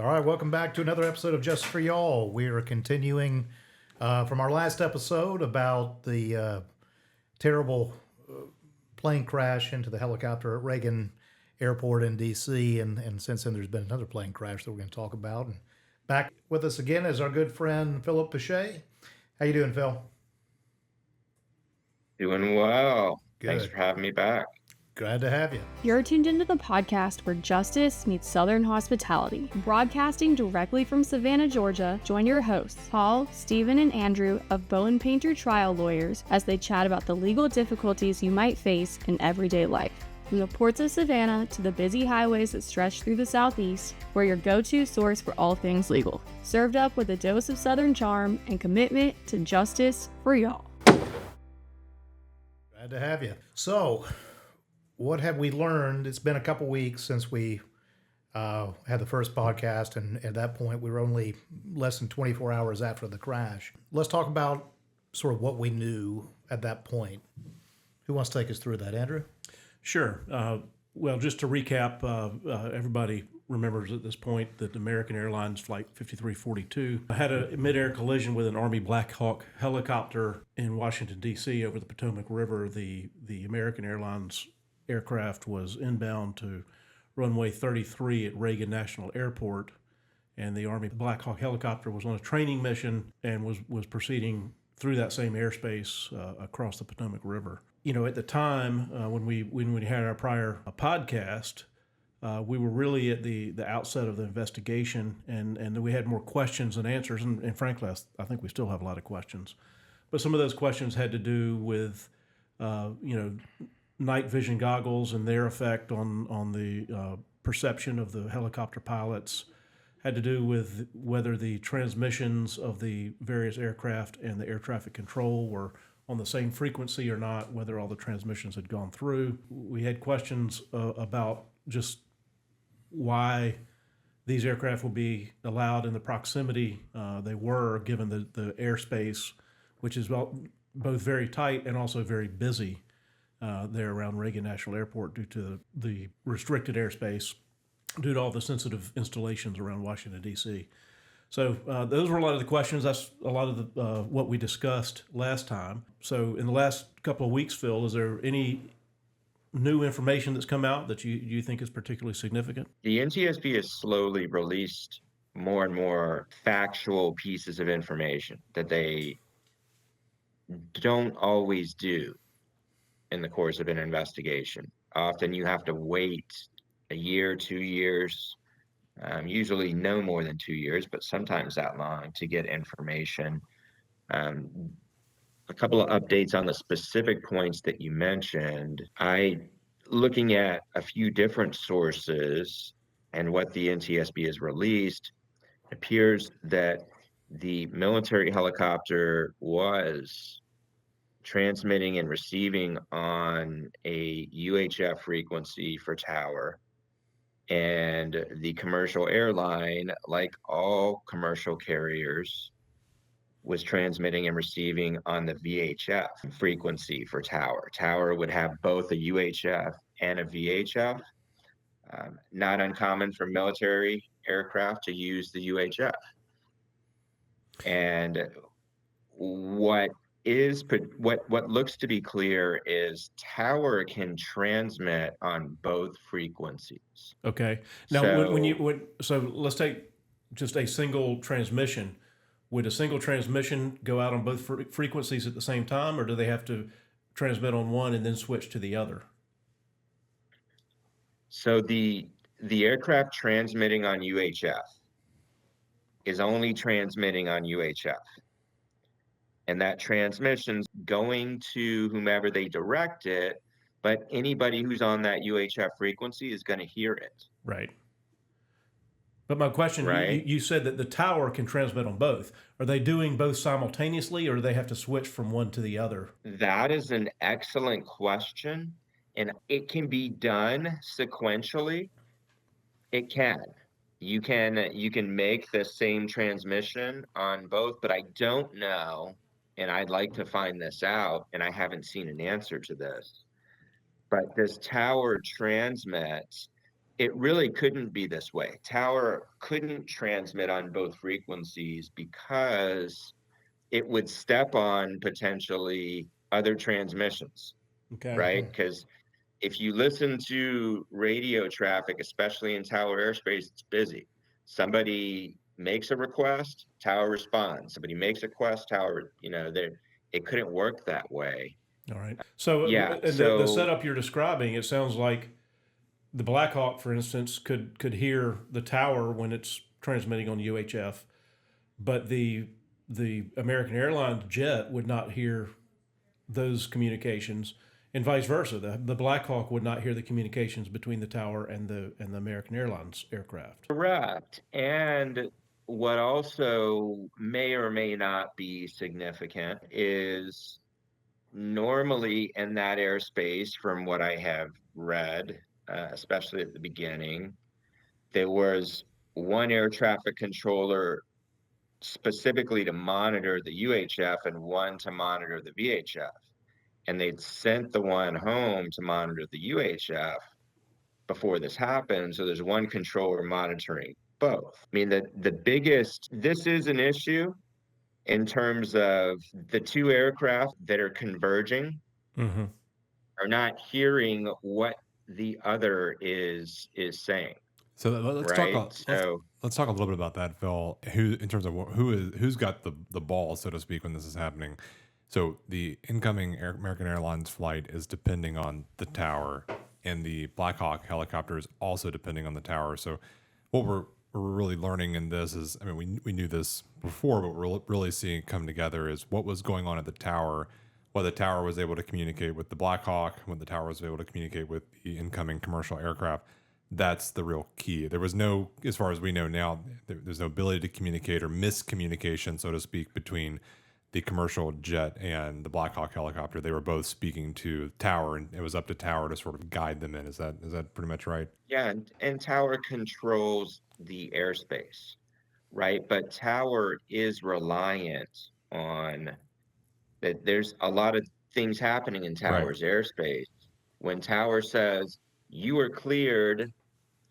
All right, welcome back to another episode of Just for Y'all. We are continuing from our last episode about the terrible plane crash into the helicopter at Reagan Airport in D.C. And since then, there's been another plane crash that we're going to talk about. And back with us again is our good friend Phillip Peche. How you doing, Phil? Doing well. Good. Thanks for having me back. Glad to have you. You're tuned into the podcast where justice meets Southern hospitality. Broadcasting directly from Savannah, Georgia, join your hosts, Paul, Stephen, and Andrew of Bowen Painter Trial Lawyers as they chat about the legal difficulties you might face in everyday life. From the ports of Savannah to the busy highways that stretch through the Southeast, we're your go-to source for all things legal. Served up with a dose of Southern charm and commitment to justice for y'all. Glad to have you. So, what have we learned? It's been a couple weeks since we had the first podcast, and at that point, we were only less than 24 hours after the crash. Let's talk about sort of what we knew at that point. Who wants to take us through that, Andrew? Sure. Well, just to recap, everybody remembers at this point that American Airlines Flight 5342 had a mid-air collision with an Army Black Hawk helicopter in Washington, D.C. over the Potomac River. The American Airlines aircraft was inbound to runway 33 at Reagan National Airport, and the Army Black Hawk helicopter was on a training mission and was proceeding through that same airspace across the Potomac River. You know, at the time when we had our prior podcast, we were really at the outset of the investigation, and we had more questions than answers, and frankly, I think we still have a lot of questions. But some of those questions had to do with, night vision goggles and their effect on the perception of the helicopter pilots, had to do with whether the transmissions of the various aircraft and the air traffic control were on the same frequency or not, whether all the transmissions had gone through. We had questions about just why these aircraft would be allowed in the proximity they were, given the airspace, which is both very tight and also very busy there around Reagan National Airport due to the restricted airspace, due to all the sensitive installations around Washington, D.C. So those were a lot of the questions. That's a lot of the what we discussed last time. So in the last couple of weeks, Phil, is there any new information that's come out that you think is particularly significant? The NTSB has slowly released more and more factual pieces of information that they don't always do in the course of an investigation. Often you have to wait a year, 2 years, usually no more than 2 years, but sometimes that long to get information. A couple of updates on the specific points that you mentioned. Looking at a few different sources and what the NTSB has released, it appears that the military helicopter was transmitting and receiving on a UHF frequency for tower, and the commercial airline, like all commercial carriers, was transmitting and receiving on the VHF frequency for tower. Tower would have both a UHF and a VHF. Not uncommon for military aircraft to use the UHF. And what looks to be clear is tower can transmit on both frequencies. Okay. Now, so let's take just a single transmission. Would a single transmission go out on both frequencies at the same time, or do they have to transmit on one and then switch to the other? So the aircraft transmitting on UHF is only transmitting on UHF. And that transmission's going to whomever they direct it, but anybody who's on that UHF frequency is going to hear it. Right. But my question, right? You said that the tower can transmit on both. Are they doing both simultaneously, or do they have to switch from one to the other? That is an excellent question, and it can be done sequentially. It can. You can make the same transmission on both, but I don't know. And I'd like to find this out, and I haven't seen an answer to this. But this tower transmits it really couldn't be this way. Tower couldn't transmit on both frequencies because it would step on potentially other transmissions, Okay. right? Because if you listen to radio traffic, especially in tower airspace, it's busy. Somebody makes a request, tower responds. Somebody makes a request, tower, it couldn't work that way. All right. So, Yeah. and the So setup you're describing, it sounds like the Black Hawk, for instance, could hear the tower when it's transmitting on UHF, but the American Airlines jet would not hear those communications, and vice versa. The Black Hawk would not hear the communications between the tower and the American Airlines aircraft. correct. And what also may or may not be significant is normally in that airspace, from what I have read, especially at the beginning, there was one air traffic controller specifically to monitor the UHF and one to monitor the VHF. And they'd sent the one home to monitor the UHF before this happened. So there's one controller monitoring both. I mean, this is an issue in terms of the two aircraft that are converging Mm-hmm. are not hearing what the other is saying. So let's right? let's talk a little bit about that, Phil. In terms of who's got the ball, so to speak, when this is happening. So the incoming American Airlines flight is depending on the tower, and the Black Hawk helicopter is also depending on the tower. So what we're really learning in this is, I mean, we knew this before, but we're really seeing it come together is what was going on at the tower, what the tower was able to communicate with the Black Hawk, what the tower was able to communicate with the incoming commercial aircraft. That's the real key. There was no, as far as we know now, there's no ability to communicate or miscommunication, so to speak, between the commercial jet and the Black Hawk helicopter. They were both speaking to tower, and it was up to tower to sort of guide them in. Is that pretty much right? Yeah, and tower controls the airspace, right? But tower is reliant on that. There's a lot of things happening in tower's airspace. When tower says you are cleared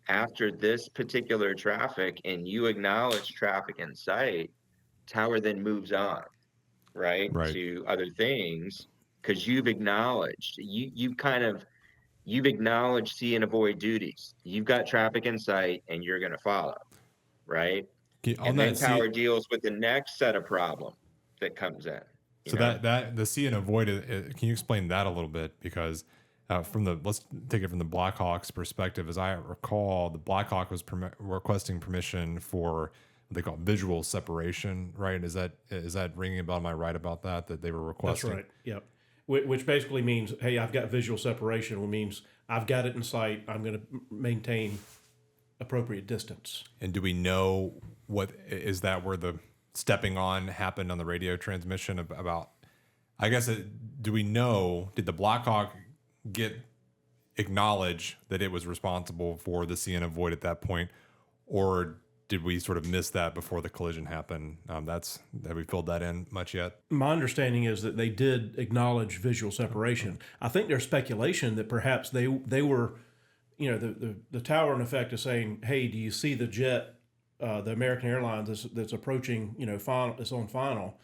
after this particular traffic and you acknowledge traffic in sight, tower then moves on, right. To other things, because you've acknowledged you've acknowledged see and avoid duties. You've got traffic in sight and you're going to follow, right. And then tower deals with the next set of problem that comes in. So that the see and avoid, can you explain that a little bit? Because let's take it from the Black Hawk's perspective. As I recall, the Black Hawk was requesting permission for what they call visual separation, right? Is that ringing a bell? Am I right about that? That they were requesting? That's right. Yep. Which basically means, hey, I've got visual separation. Which means I've got it in sight. I'm going to maintain appropriate distance. And do we know what is that where the stepping on happened on the radio transmission about? I guess do we know? Did the Black Hawk acknowledge that it was responsible for the see and avoid at that point, or did we sort of miss that before the collision happened? Have we filled that in much yet? My understanding is that they did acknowledge visual separation. I think there's speculation that perhaps they were, the tower in effect is saying, hey, do you see the jet, the American Airlines that's approaching, final, it's on final.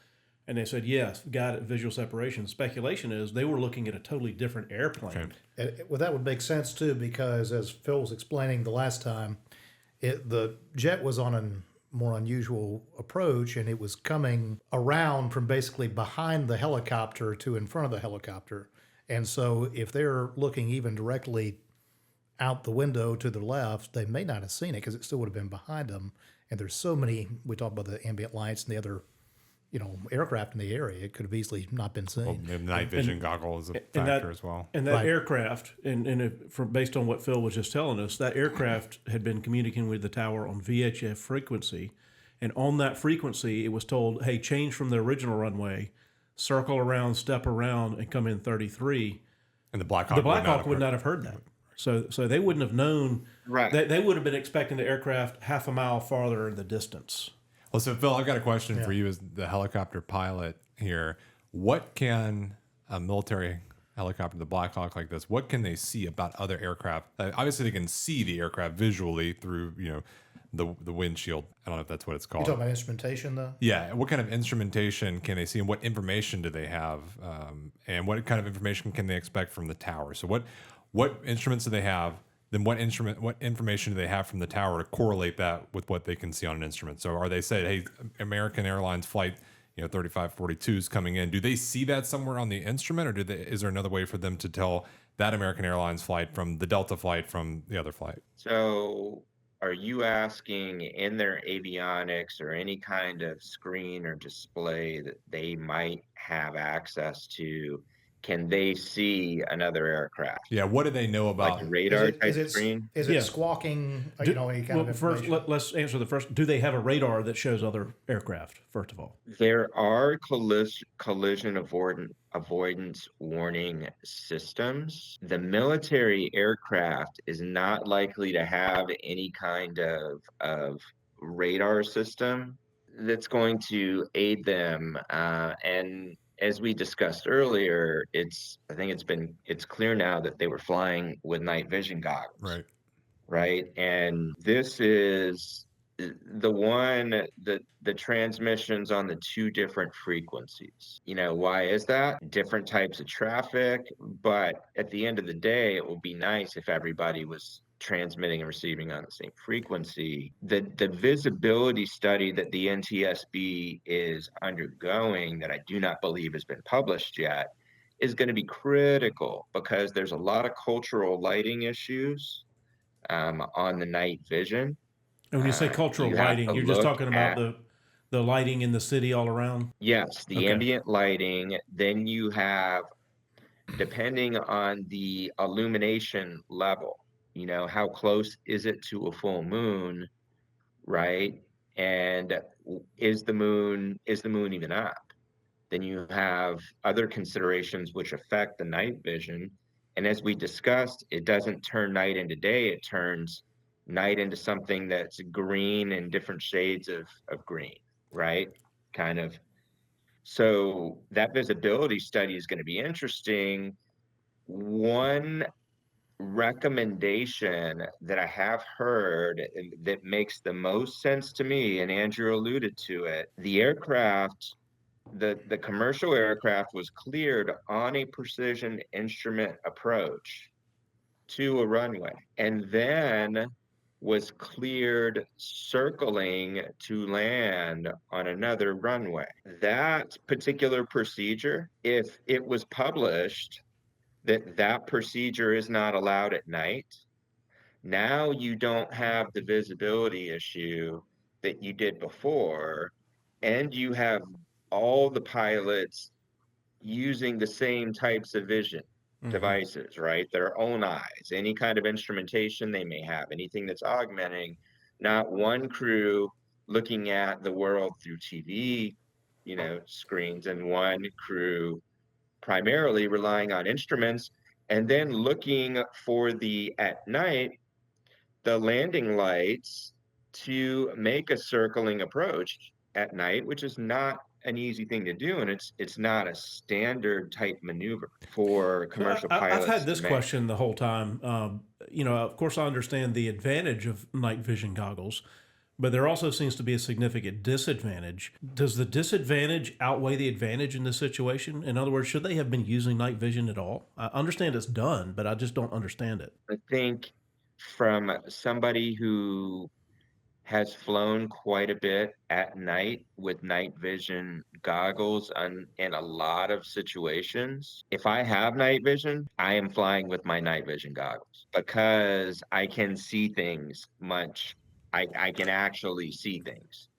And they said, yes, got it, visual separation. Speculation is they were looking at a totally different airplane. Okay. Well, that would make sense, too, because as Phil was explaining the last time, the jet was on a more unusual approach, and it was coming around from basically behind the helicopter to in front of the helicopter. And so if they're looking even directly out the window to the left, they may not have seen it because it still would have been behind them. And there's so many, we talk about the ambient lights and the other aircraft in the area, it could have easily not been seen. Well, maybe night vision goggles is a factor as well. And that aircraft, based on what Phil was just telling us, that aircraft had been communicating with the tower on VHF frequency. And on that frequency, it was told, hey, change from the original runway, circle around, step around, and come in 33. And the Black Hawk would not have heard that. So they wouldn't have known. Right. They would have been expecting the aircraft half a mile farther in the distance. Well, so Phil, I've got a question for you as the helicopter pilot here. What can a military helicopter, the Black Hawk like this, what can they see about other aircraft? Obviously, they can see the aircraft visually through, the windshield. I don't know if that's what it's You called. talking about instrumentation, though? Yeah. What kind of instrumentation can they see, and what information do they have, and what kind of information can they expect from the tower? So what instruments do they have? Then what information do they have from the tower to correlate that with what they can see on an instrument? So are they saying, hey, American Airlines flight 3542 is coming in? Do they see that somewhere on the instrument, or is there another way for them to tell that American Airlines flight from the Delta flight from the other flight? So are you asking in their avionics or any kind of screen or display that they might have access to, can they see another aircraft? Yeah, what do they know Like about? a Is radar it type is it screen? is it squawking? Any kind of first, information? let's answer the first. Do they have a radar that shows other aircraft, first of all? There are collision avoidance warning systems. The military aircraft is not likely to have any kind of radar system that's going to aid them. And as we discussed earlier, I think it's clear now that they were flying with night vision goggles. Right. Right? And this is the transmissions on the two different frequencies. Why is that? Different types of traffic, but at the end of the day, it would be nice if everybody was transmitting and receiving on the same frequency. The visibility study that the NTSB is undergoing, that I do not believe has been published yet, is going to be critical because there's a lot of cultural lighting issues on the night vision. And when you say cultural You have lighting, to you're just look talking about at, the lighting in the city all around? yes, the Okay. ambient lighting. Then you have, depending on the illumination level, how close is it to a full moon, right? And is the moon even up? Then you have other considerations which affect the night vision. And as we discussed, it doesn't turn night into day, it turns night into something that's green and different shades of green, right? Kind of. So that visibility study is going to be interesting. One recommendation that I have heard that makes the most sense to me, and Andrew alluded to it, the commercial aircraft was cleared on a precision instrument approach to a runway, and then was cleared circling to land on another runway. That particular procedure, if it was published that procedure is not allowed at night, now you don't have the visibility issue that you did before, and you have all the pilots using the same types of vision devices, right? Their own eyes, any kind of instrumentation they may have, anything that's augmenting, not one crew looking at the world through TV, screens, and one crew primarily relying on instruments, and then looking for at night, the landing lights to make a circling approach at night, which is not an easy thing to do, and it's not a standard type maneuver for commercial pilots. I've had this to make. question the whole time. Of course, I understand the advantage of night vision goggles, but there also seems to be a significant disadvantage. Does the disadvantage outweigh the advantage in this situation? In other words, should they have been using night vision at all? I understand it's done, but I just don't understand it. I think from somebody who has flown quite a bit at night with night vision goggles in a lot of situations. If I have night vision, I am flying with my night vision goggles because I can see things I can actually see things.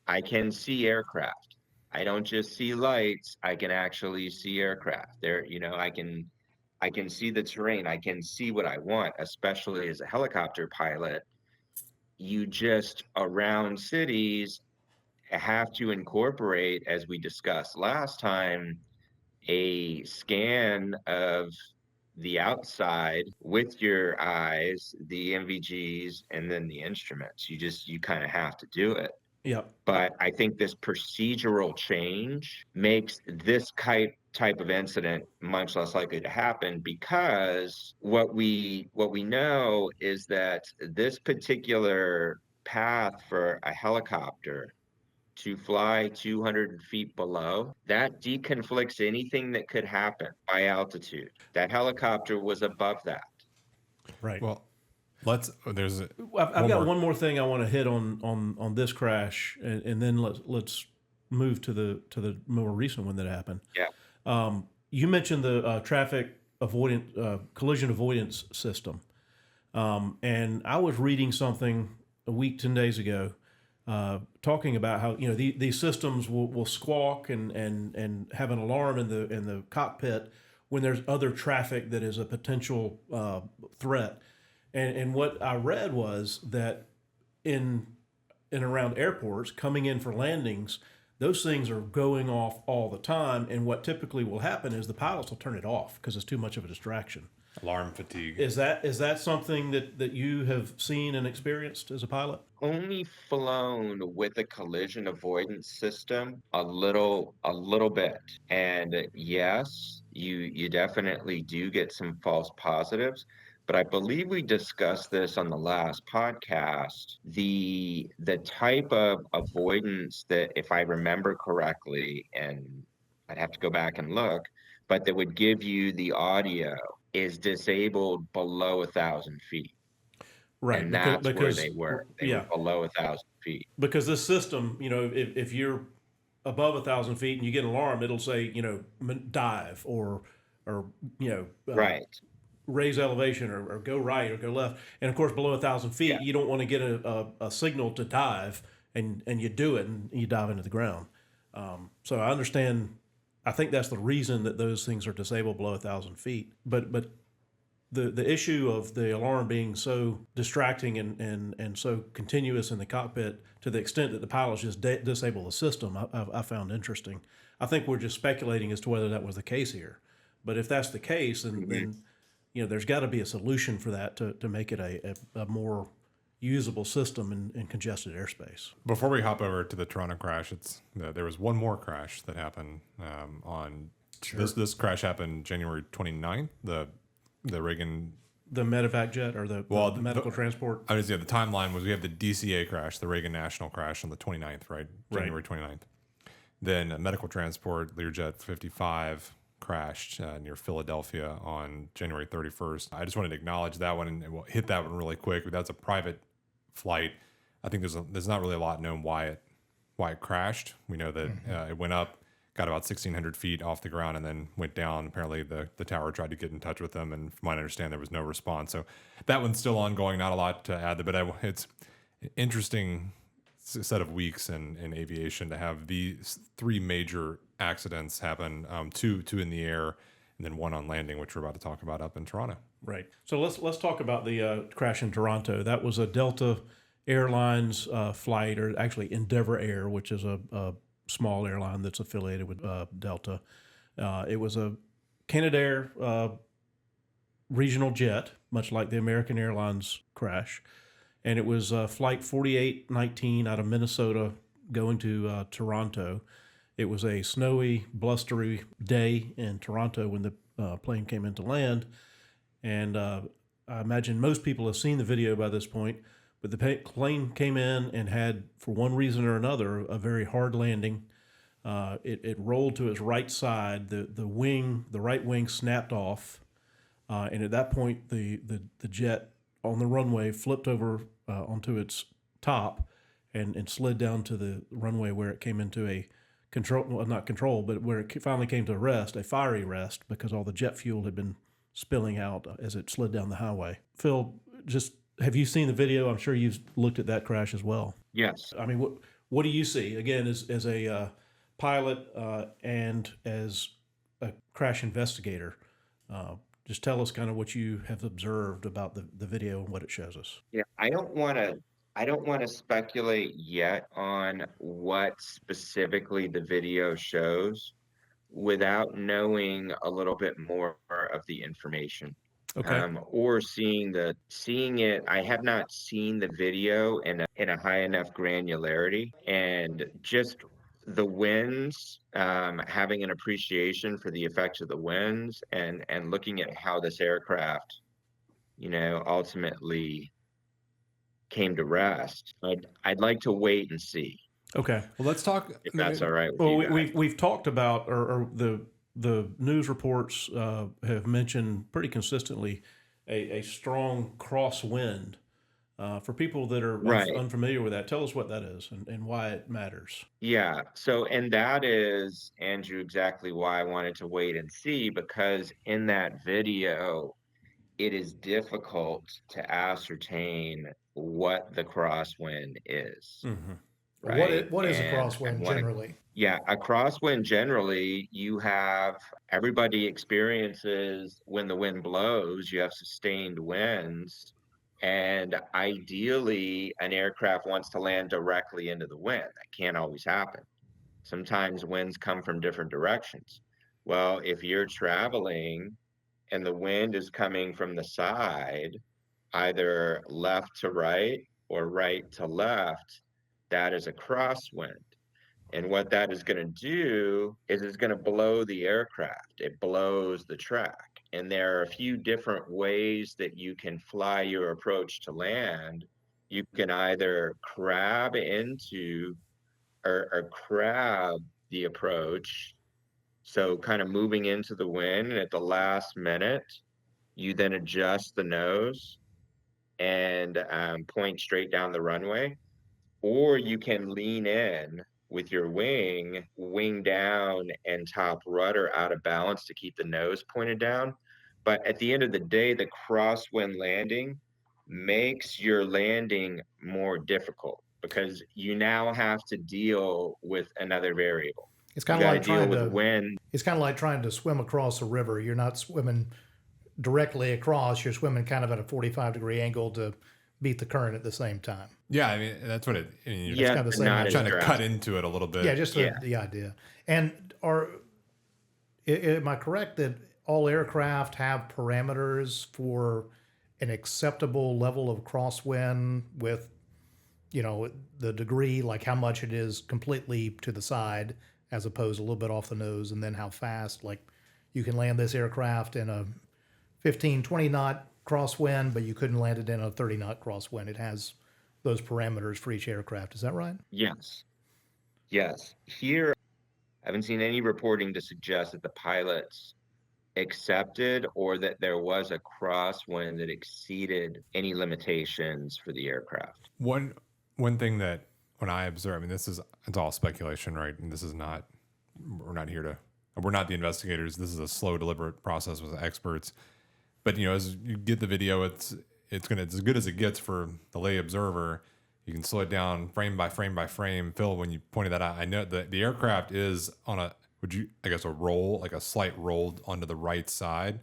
I can see aircraft. I don't just see lights, I can actually see aircraft. I can see the terrain. I can see what I want, especially as a helicopter pilot. You just around cities have to incorporate, as we discussed last time, a scan of the outside with your eyes, the MVGs, and then the instruments. You kind of have to do it. Yep. But I think this procedural change makes this type type of incident much less likely to happen, because what we know is that this particular path for a helicopter to fly 200 feet below, that deconflicts anything that could happen by altitude. That helicopter was above that. Right. Well, there's I've got one more thing I want to hit on this crash, and then let's move to the more recent one that happened. Yeah. You mentioned the traffic collision avoidance system, and I was reading something a week, 10 days ago, talking about how these systems will squawk and have an alarm in the cockpit when there's other traffic that is a potential threat. And what I read was that in and around airports, coming in for landings, those things are going off all the time. And what typically will happen is the pilots will turn it off because it's too much of a distraction. alarm fatigue. Is that something that you have seen and experienced as a pilot? Only flown with a collision avoidance system a little bit. And yes, you definitely do get some false positives. But I believe we discussed this on the last podcast. The type of avoidance that, if I remember correctly, and I'd have to go back and look, but that would give you the audio is disabled below 1,000 feet. Right. And that's where they were. They yeah, were below 1,000 feet. because this system, if you're above 1,000 feet and you get an alarm, it'll say, dive or Right. raise elevation or go right or go left. And of course, below 1,000 feet, Yeah. you don't want to get a signal to dive, and you do it and you dive into the ground. So I understand. I think that's the reason that those things are disabled below 1,000 feet. But the issue of the alarm being so distracting and so continuous in the cockpit to the extent that the pilots just disable the system, I found interesting. I think we're just speculating as to whether that was the case here. But if that's the case, then there's got to be a solution for that to make it a more usable system in congested airspace. Before we hop over to the Toronto crash, there was one more crash that happened on this crash happened January 29th. The Reagan, the medevac jet or the medical transport. I was the timeline was we have the DCA crash, the Reagan National crash on the 29th, right? January 29th. Then a medical transport Learjet 55 crashed near Philadelphia on January 31st. I just wanted to acknowledge that one and we'll hit that one really quick. That's a private flight. I think there's not really a lot known why it crashed. We know that it went up, got about 1,600 feet off the ground, and then went down. Apparently, the tower tried to get in touch with them, and from what I understand, there was no response. So that one's still ongoing. Not a lot to add, but it's an interesting set of weeks in aviation to have these three major accidents happen, two in the air, and then one on landing, which we're about to talk about up in Toronto. Right. So let's talk about the crash in Toronto. That was a Delta Airlines flight, or actually Endeavour Air, which is a small airline that's affiliated with Delta. It was a Canadair regional jet, much like the American Airlines crash. And it was flight 4819 out of Minnesota going to Toronto. It was a snowy, blustery day in Toronto when the plane came into land. And I imagine most people have seen the video by this point. But the plane came in and had, for one reason or another, a very hard landing. It rolled to its right side. The right wing snapped off, and at that point, the jet on the runway flipped over onto its top and slid down to the runway where it came into a where it finally came to a rest, a fiery rest, because all the jet fuel had been spilling out as it slid down the highway. Phil, have you seen the video? I'm sure you've looked at that crash as well. Yes. I mean, what do you see, again, as a pilot and as a crash investigator? Just tell us kind of what you have observed about the video and what it shows us. Yeah, I don't want to speculate yet on what specifically the video shows without knowing a little bit more of the information. Okay. Or seeing it. I have not seen the video in a high enough granularity, and just the winds, having an appreciation for the effects of the winds, and looking at how this aircraft, ultimately came to rest. I'd like to wait and see Okay. Well, let's talk. if that's all right with Well, you guys. we've talked about, or the news reports have mentioned pretty consistently a strong crosswind. For people that are Right. unfamiliar with that, tell us what that is and why it matters. Yeah. So, and that is, Andrew, exactly why I wanted to wait and see, because in that video, it is difficult to ascertain what the crosswind is, Mm-hmm. right? What is a And crosswind what generally? yeah, a crosswind generally, you have everybody experiences when the wind blows, you have sustained winds. And ideally, an aircraft wants to land directly into the wind. That can't always happen. Sometimes winds come from different directions. Well, if you're traveling and the wind is coming from the side, either left to right or right to left, that is a crosswind. And what that is going to do is it's going to blow the aircraft. It blows the track. And there are a few different ways that you can fly your approach to land. You can either crab into or crab the approach. So kind of moving into the wind, and at the last minute, you then adjust the nose and point straight down the runway, or you can lean in with your wing down and top rudder out of balance to keep the nose pointed down. But at the end of the day, the crosswind landing makes your landing more difficult because you now have to deal with another variable. It's You kind of got to like deal trying with to wind. it's kind of like trying to swim across a river. You're not swimming directly across. You're swimming kind of at a 45-degree angle to beat the current at the same time. Yeah, I mean that's what it. I mean, you're Yes, kind of the but same not idea. as trying to cut drastic. into it a little bit. Yeah, just Yeah. the idea. And am I correct that all aircraft have parameters for an acceptable level of crosswind with, the degree, like how much it is completely to the side as opposed to a little bit off the nose, and then how fast, like you can land this aircraft in a 15, 20 knot crosswind, but you couldn't land it in a 30 knot crosswind. It has those parameters for each aircraft. Is that right? Yes. Yes. Here, I haven't seen any reporting to suggest that the pilots accepted or that there was a crosswind that exceeded any limitations for the aircraft. One thing that when I observe, I mean, it's all speculation, right? And this is not. We're not here to. We're not the investigators. This is a slow, deliberate process with experts. But as you get the video, it's as good as it gets for the lay observer. You can slow it down frame by frame by frame. Phil, when you pointed that out, I know that the aircraft is on a a roll, like a slight roll onto the right side.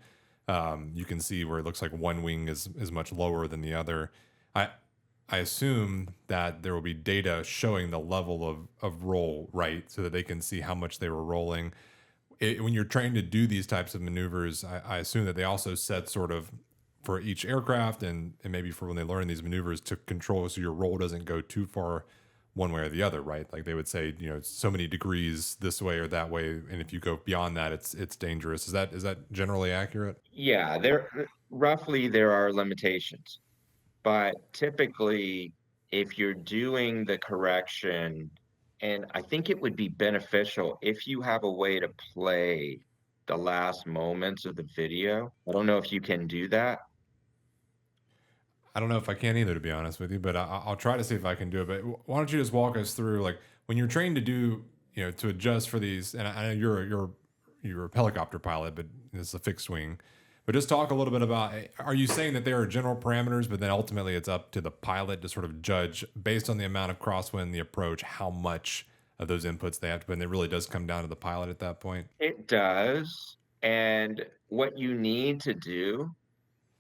You can see where it looks like one wing is much lower than the other. I assume that there will be data showing the level of roll, right, so that they can see how much they were rolling. When you're trying to do these types of maneuvers, I assume that they also set sort of for each aircraft and maybe for when they learn these maneuvers to control so your roll doesn't go too far one way or the other, right? Like they would say, so many degrees this way or that way, and if you go beyond that, it's dangerous. Is that generally accurate? Yeah, there are limitations, but typically if you're doing the correction, and I think it would be beneficial if you have a way to play the last moments of the video. I don't know if you can do that. I don't know if I can either, to be honest with you, but I'll try to see if I can do it. But why don't you just walk us through, like, when you're trained to do, to adjust for these, and I know you're a helicopter pilot, but this is a fixed wing. But just talk a little bit about, are you saying that there are general parameters, but then ultimately it's up to the pilot to sort of judge based on the amount of crosswind, the approach, how much of those inputs they have to put in? It really does come down to the pilot at that point. It does. And what you need to do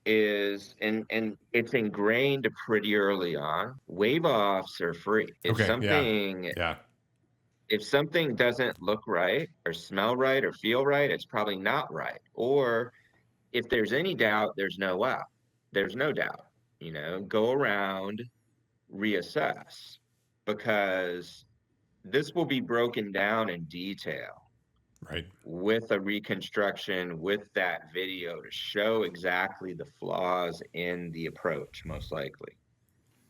is, and it's ingrained pretty early on, wave offs are free. Okay. Yeah. Yeah. If something doesn't look right or smell right or feel right, it's probably not right. Or if there's any doubt, there's no wow. There's no doubt. Go around, reassess, because this will be broken down in detail Right. with a reconstruction, with that video to show exactly the flaws in the approach, most likely.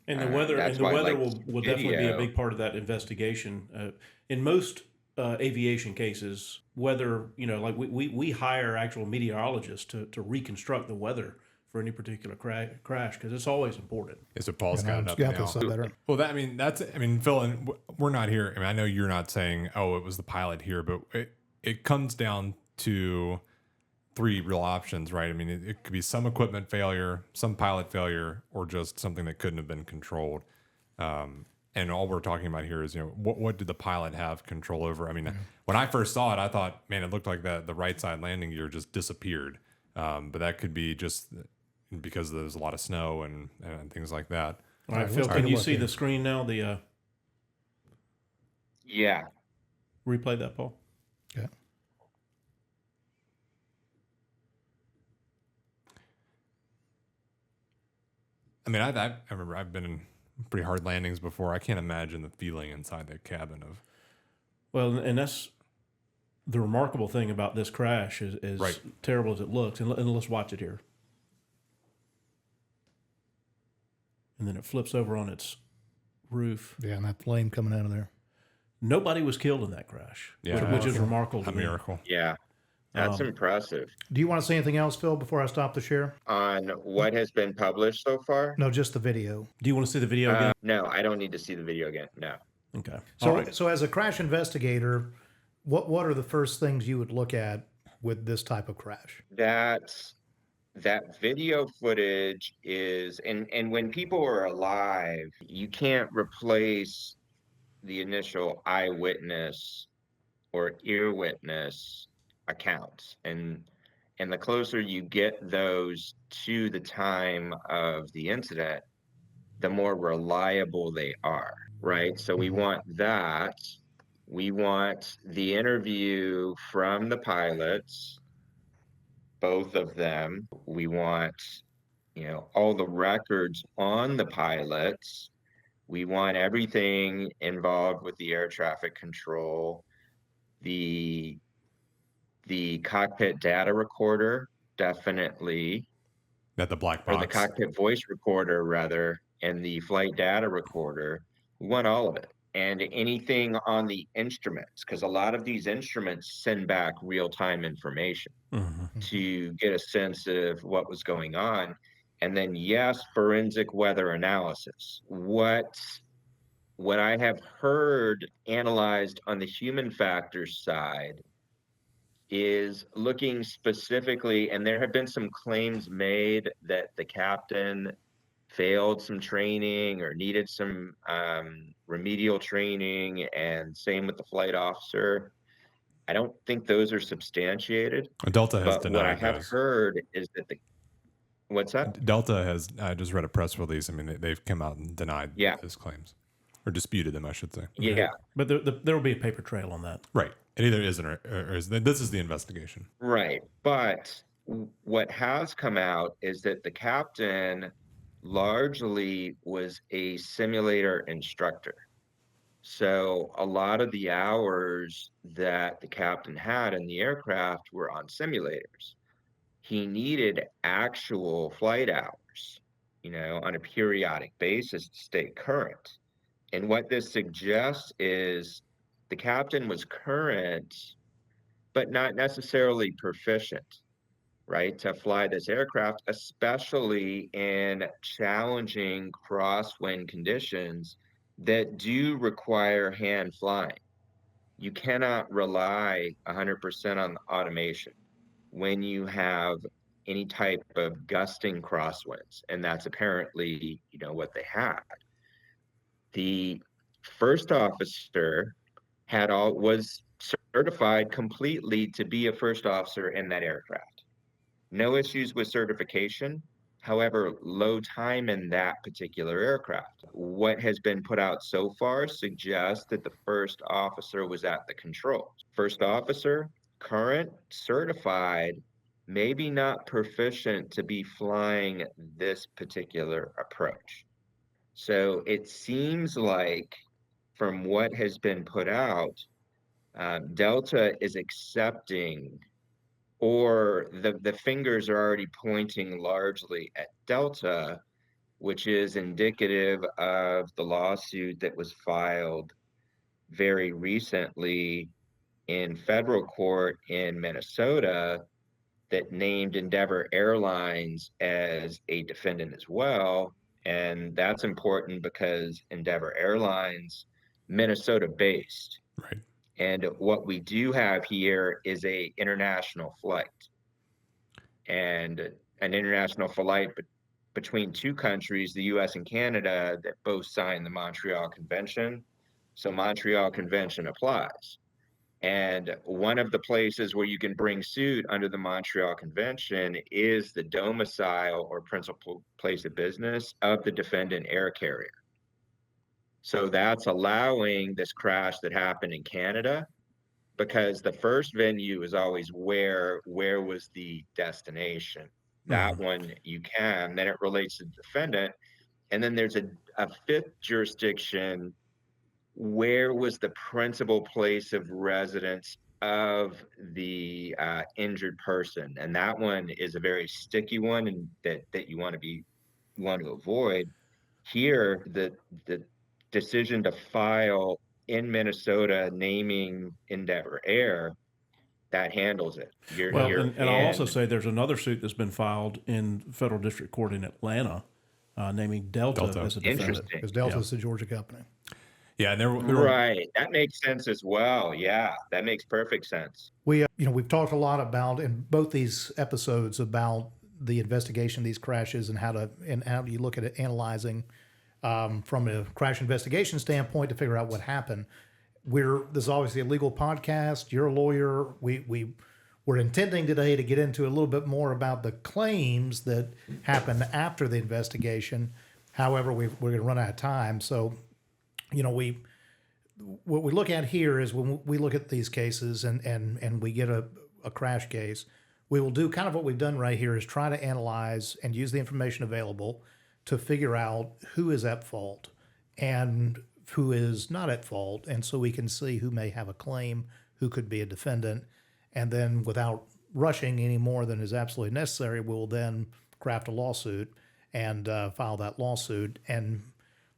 And the weather That's and the why I weather like this will definitely be a video. big part of that investigation. In most aviation cases, weather, like we hire actual meteorologists to reconstruct the weather for any particular crash because it's always important. Yeah, so Paul's And got I'm it up got now. this up better. Well, Phil, and we're not here. I mean, I know you're not saying, oh, it was the pilot here, but it comes down to three real options, right? I mean, it could be some equipment failure, some pilot failure, or just something that couldn't have been controlled. And all we're talking about here is, what did the pilot have control over? I mean, when I first saw it, I thought, man, it looked like the right side landing gear just disappeared. But that could be just because there's a lot of snow and things like that. All right, Let's Phil, take can a you look see here. the screen now? Yeah. Replay that, Paul. Okay. I mean, I remember I've been in pretty hard landings before. I can't imagine the feeling inside that cabin of. Well, and that's the remarkable thing about this crash is Right. terrible as it looks. And let's watch it here. And then it flips over on its roof. Yeah, and that flame coming out of there. Nobody was killed in that crash, Yeah, which is remarkable to a me. miracle. Yeah. That's impressive. Do you want to say anything else, Phil, before I stop the share? On what has been published so far? No, just the video. Do you want to see the video again? No, I don't need to see the video again. No. Okay. So, All right. so as a crash investigator, what are the first things you would look at with this type of crash? That video footage is, and when people are alive, you can't replace the initial eyewitness or ear witness accounts. And the closer you get those to the time of the incident, the more reliable they are, right? So we want that. We want the interview from the pilots, both of them. We want, all the records on the pilots. We want everything involved with the air traffic control, the cockpit data recorder, definitely, That the black or the box. cockpit voice recorder rather, and the flight data recorder. We want all of it. And anything on the instruments, because a lot of these instruments send back real-time information to get a sense of what was going on. And then, yes, forensic weather analysis. What I have heard analyzed on the human factors side is looking specifically, and there have been some claims made that the captain failed some training or needed some remedial training, and same with the flight officer. I don't think those are substantiated. Delta has But what I denied have those. heard is that what's that? Delta has. I just read a press release. I mean, they've come out and denied those claims, or disputed them, I should say. Yeah. But there will be a paper trail on that. Right. It either isn't or is. This is the investigation. Right. But what has come out is that the captain largely was a simulator instructor. So a lot of the hours that the captain had in the aircraft were on simulators. He needed actual flight hours, on a periodic basis to stay current. And what this suggests is the captain was current, but not necessarily proficient, right, to fly this aircraft, especially in challenging crosswind conditions that do require hand flying. You cannot rely 100% on automation when you have any type of gusting crosswinds, and that's apparently, what they had. The first officer was certified completely to be a first officer in that aircraft. No issues with certification. However, low time in that particular aircraft. What has been put out so far suggests that the first officer was at the controls. First officer, current, certified, maybe not proficient to be flying this particular approach. So it seems like from what has been put out, Delta is accepting, or the fingers are already pointing largely at Delta, which is indicative of the lawsuit that was filed very recently in federal court in Minnesota that named Endeavor Airlines as a defendant as well. And that's important because Endeavor Airlines, Minnesota based. Right. And what we do have here is a international flight, and an international flight between two countries, the US and Canada, that both signed the Montreal Convention. So Montreal Convention applies. And one of the places where you can bring suit under the Montreal Convention is the domicile or principal place of business of the defendant air carrier. So that's allowing this crash that happened in Canada, because the first venue is always where was the destination. That one you can, then it relates to the defendant. And then there's a fifth jurisdiction, where was the principal place of residence of the injured person. And that one is a very sticky one, and that you want to avoid. Here, the decision to file in Minnesota naming Endeavor Air, that handles it. And I'll also say there's another suit that's been filed in federal district court in Atlanta, naming Delta as a defendant. Interesting. Because Delta's the Georgia company. Yeah, and there were Right. That makes sense as well. Yeah, that makes perfect sense. We've talked a lot about in both these episodes about the investigation of these crashes and how do you look at it, analyzing from a crash investigation standpoint to figure out what happened. This is obviously a legal podcast. You're a lawyer. We're intending today to get into a little bit more about the claims that happened after the investigation. However, we're going to run out of time. So, what we look at here is when we look at these cases and we get a crash case, we will do kind of what we've done right here is try to analyze and use the information available to figure out who is at fault and who is not at fault. And so we can see who may have a claim, who could be a defendant. And then without rushing any more than is absolutely necessary, we'll then craft a lawsuit and file that lawsuit. And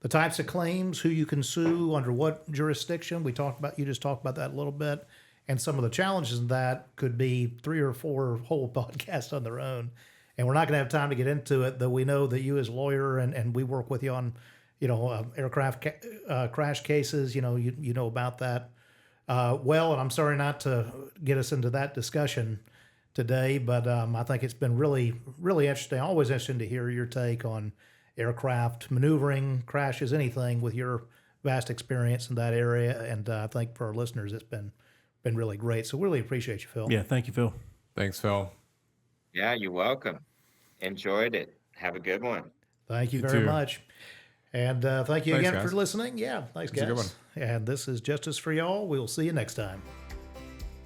the types of claims, who you can sue, under what jurisdiction, you just talked about that a little bit. And some of the challenges in that could be 3 or 4 whole podcasts on their own. And we're not going to have time to get into it, though we know that you as a lawyer and we work with you on, aircraft crash cases, you know about that well. And I'm sorry not to get us into that discussion today, but I think it's been really, really interesting. Always interesting to hear your take on aircraft maneuvering, crashes, anything with your vast experience in that area. And I think for our listeners, it's been really great. So really appreciate you, Phil. Yeah, thank you, Phil. Thanks, Phil. Yeah, you're welcome. Enjoyed it. Have a good one. Thank you You very too. much. And thank you Thanks, again guys. for listening. Yeah, thanks, It's a good guys. And this is Justice for Y'all. We'll see you next time.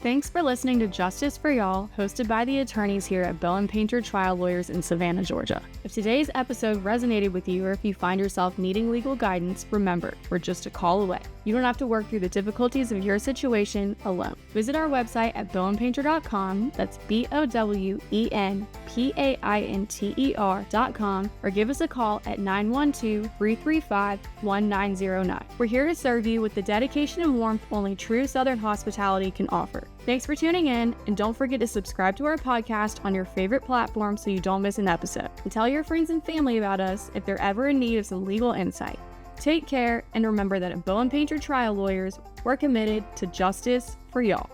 Thanks for listening to Justice for Y'all, hosted by the attorneys here at Bowen Painter Trial Lawyers in Savannah, Georgia. If today's episode resonated with you, or if you find yourself needing legal guidance, remember, we're just a call away. You don't have to work through the difficulties of your situation alone. Visit our website at bowenpainter.com, that's BOWENPAINTER.com, or give us a call at 912-335-1909. We're here to serve you with the dedication and warmth only true Southern hospitality can offer. Thanks for tuning in, and don't forget to subscribe to our podcast on your favorite platform so you don't miss an episode. And tell your friends and family about us if they're ever in need of some legal insight. Take care, and remember that at Bowen Painter Trial Lawyers, we're committed to justice for y'all.